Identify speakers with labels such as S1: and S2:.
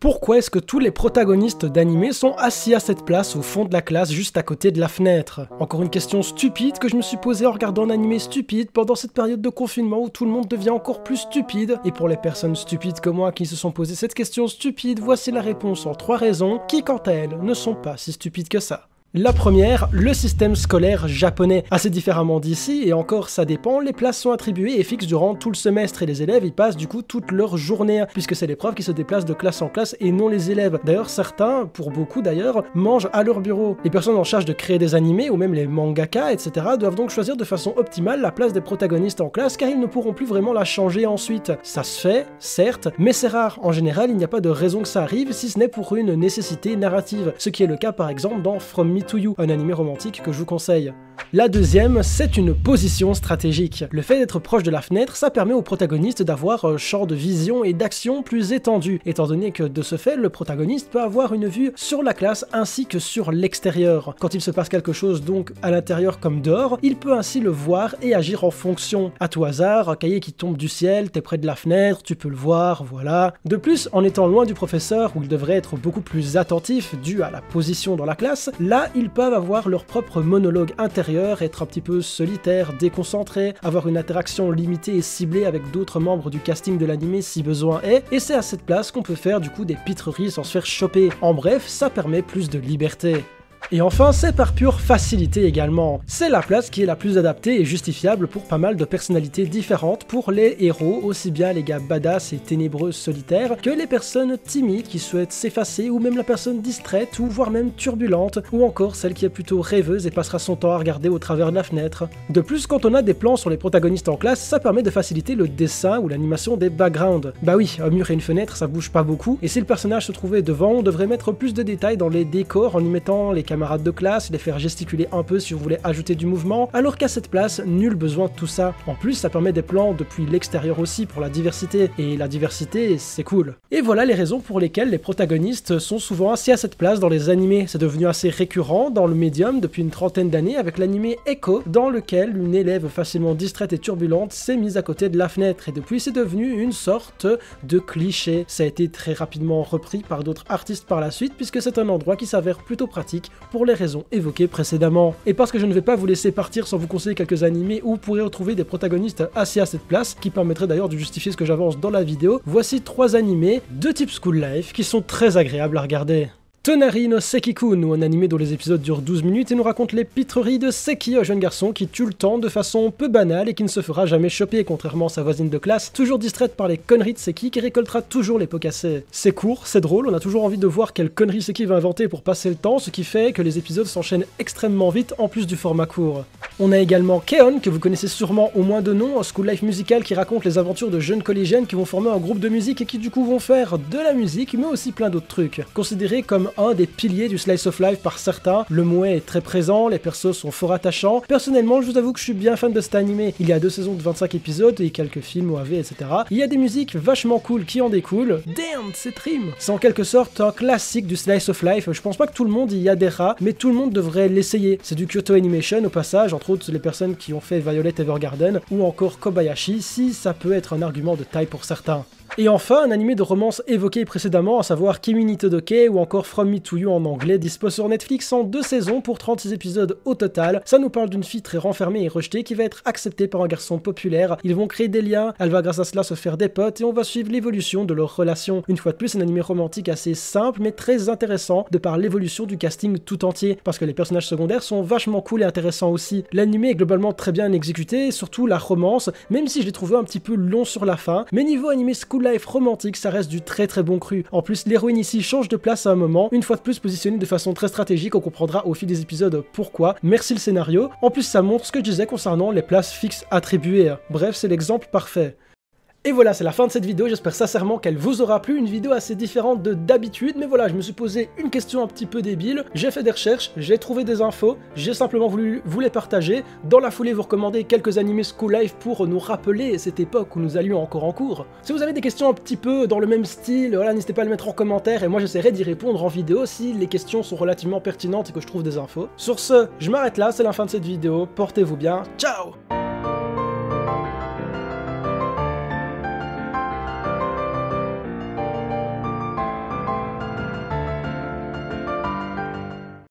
S1: Pourquoi est-ce que tous les protagonistes d'anime sont assis à cette place au fond de la classe juste à côté de la fenêtre? Encore une question stupide que je me suis posée en regardant un anime stupide pendant cette période de confinement où tout le monde devient encore plus stupide. Et pour les personnes stupides comme moi qui se sont posées cette question stupide, voici la réponse en 3 raisons qui, quant à elles, ne sont pas si stupides que ça. La première, le système scolaire japonais. Assez différemment d'ici, et encore ça dépend, les places sont attribuées et fixes durant tout le semestre et les élèves y passent du coup toute leur journée, puisque c'est les profs qui se déplacent de classe en classe et non les élèves. D'ailleurs certains, pour beaucoup d'ailleurs, mangent à leur bureau. Les personnes en charge de créer des animés ou même les mangaka, etc. doivent donc choisir de façon optimale la place des protagonistes en classe car ils ne pourront plus vraiment la changer ensuite. Ça se fait, certes, mais c'est rare. En général, il n'y a pas de raison que ça arrive si ce n'est pour une nécessité narrative, ce qui est le cas par exemple dans From Me to You, un anime romantique que je vous conseille. La deuxième, c'est une position stratégique. Le fait d'être proche de la fenêtre, ça permet au protagoniste d'avoir un champ de vision et d'action plus étendu, étant donné que de ce fait, le protagoniste peut avoir une vue sur la classe ainsi que sur l'extérieur. Quand il se passe quelque chose donc à l'intérieur comme dehors, il peut ainsi le voir et agir en fonction. À tout hasard, un cahier qui tombe du ciel, t'es près de la fenêtre, tu peux le voir, voilà. De plus, en étant loin du professeur, où il devrait être beaucoup plus attentif dû à la position dans la classe, là, ils peuvent avoir leur propre monologue intérieur, être un petit peu solitaire, déconcentré, avoir une interaction limitée et ciblée avec d'autres membres du casting de l'anime si besoin est, et c'est à cette place qu'on peut faire du coup des pitreries sans se faire choper. En bref, ça permet plus de liberté. Et enfin, c'est par pure facilité également. C'est la place qui est la plus adaptée et justifiable pour pas mal de personnalités différentes pour les héros, aussi bien les gars badass et ténébreux solitaires que les personnes timides qui souhaitent s'effacer ou même la personne distraite ou voire même turbulente ou encore celle qui est plutôt rêveuse et passera son temps à regarder au travers de la fenêtre. De plus, quand on a des plans sur les protagonistes en classe, ça permet de faciliter le dessin ou l'animation des backgrounds. Bah oui, un mur et une fenêtre ça bouge pas beaucoup et si le personnage se trouvait devant, on devrait mettre plus de détails dans les décors en y mettant les camarades de classe, les faire gesticuler un peu si vous voulez ajouter du mouvement, alors qu'à cette place, nul besoin de tout ça. En plus, ça permet des plans depuis l'extérieur aussi pour la diversité, et la diversité, c'est cool. Et voilà les raisons pour lesquelles les protagonistes sont souvent assis à cette place dans les animés. C'est devenu assez récurrent dans le médium depuis une trentaine d'années avec l'animé Echo, dans lequel une élève facilement distraite et turbulente s'est mise à côté de la fenêtre, et depuis c'est devenu une sorte de cliché. Ça a été très rapidement repris par d'autres artistes par la suite, puisque c'est un endroit qui s'avère plutôt pratique pour les raisons évoquées précédemment. Et parce que je ne vais pas vous laisser partir sans vous conseiller quelques animés où vous pourrez retrouver des protagonistes assis à cette place, qui permettraient d'ailleurs de justifier ce que j'avance dans la vidéo, voici 3 animés de type School Life qui sont très agréables à regarder. Tonari no Seki-kun, ou un animé dont les épisodes durent 12 minutes et nous raconte les pitreries de Seki, un jeune garçon qui tue le temps de façon peu banale et qui ne se fera jamais choper, contrairement à sa voisine de classe, toujours distraite par les conneries de Seki qui récoltera toujours les pots cassés. C'est court, c'est drôle, on a toujours envie de voir quelle connerie Seki va inventer pour passer le temps, ce qui fait que les épisodes s'enchaînent extrêmement vite en plus du format court. On a également Keon, que vous connaissez sûrement au moins de nom, un school life musical qui raconte les aventures de jeunes collégiennes qui vont former un groupe de musique et qui du coup vont faire de la musique, mais aussi plein d'autres trucs. Considéré comme un des piliers du slice of life par certains, le mouet est très présent, les persos sont fort attachants. Personnellement, je vous avoue que je suis bien fan de cet animé. Il y a 2 saisons de 25 épisodes et quelques films OAV, etc. Il y a des musiques vachement cool qui en découlent. Damn, c'est trim! C'est en quelque sorte un classique du slice of life. Je pense pas que tout le monde y adhérera, mais tout le monde devrait l'essayer. C'est du Kyoto Animation au passage, entre autres les personnes qui ont fait Violet Evergarden ou encore Kobayashi, si ça peut être un argument de taille pour certains. Et enfin, un animé de romance évoqué précédemment, à savoir Kimi ni Todoke ou encore From Me to You en anglais, dispo sur Netflix en 2 saisons pour 36 épisodes au total. Ça nous parle d'une fille très renfermée et rejetée qui va être acceptée par un garçon populaire. Ils vont créer des liens, elle va grâce à cela se faire des potes et on va suivre l'évolution de leur relation. Une fois de plus, un animé romantique assez simple mais très intéressant de par l'évolution du casting tout entier, parce que les personnages secondaires sont vachement cool et intéressants aussi. L'animé est globalement très bien exécuté, et surtout la romance, même si je l'ai trouvé un petit peu long sur la fin, mais niveau animé School Life romantique, ça reste du très très bon cru. En plus, l'héroïne ici change de place à un moment, une fois de plus positionnée de façon très stratégique, on comprendra au fil des épisodes pourquoi. Merci le scénario. En plus, ça montre ce que je disais concernant les places fixes attribuées. Bref, c'est l'exemple parfait. Et voilà, c'est la fin de cette vidéo, j'espère sincèrement qu'elle vous aura plu, une vidéo assez différente de d'habitude, mais voilà, je me suis posé une question un petit peu débile, j'ai fait des recherches, j'ai trouvé des infos, j'ai simplement voulu vous les partager, dans la foulée vous recommander quelques animés School Life pour nous rappeler cette époque où nous allions encore en cours. Si vous avez des questions un petit peu dans le même style, voilà, n'hésitez pas à le mettre en commentaire et moi j'essaierai d'y répondre en vidéo si les questions sont relativement pertinentes et que je trouve des infos. Sur ce, je m'arrête là, c'est la fin de cette vidéo, portez-vous bien, ciao!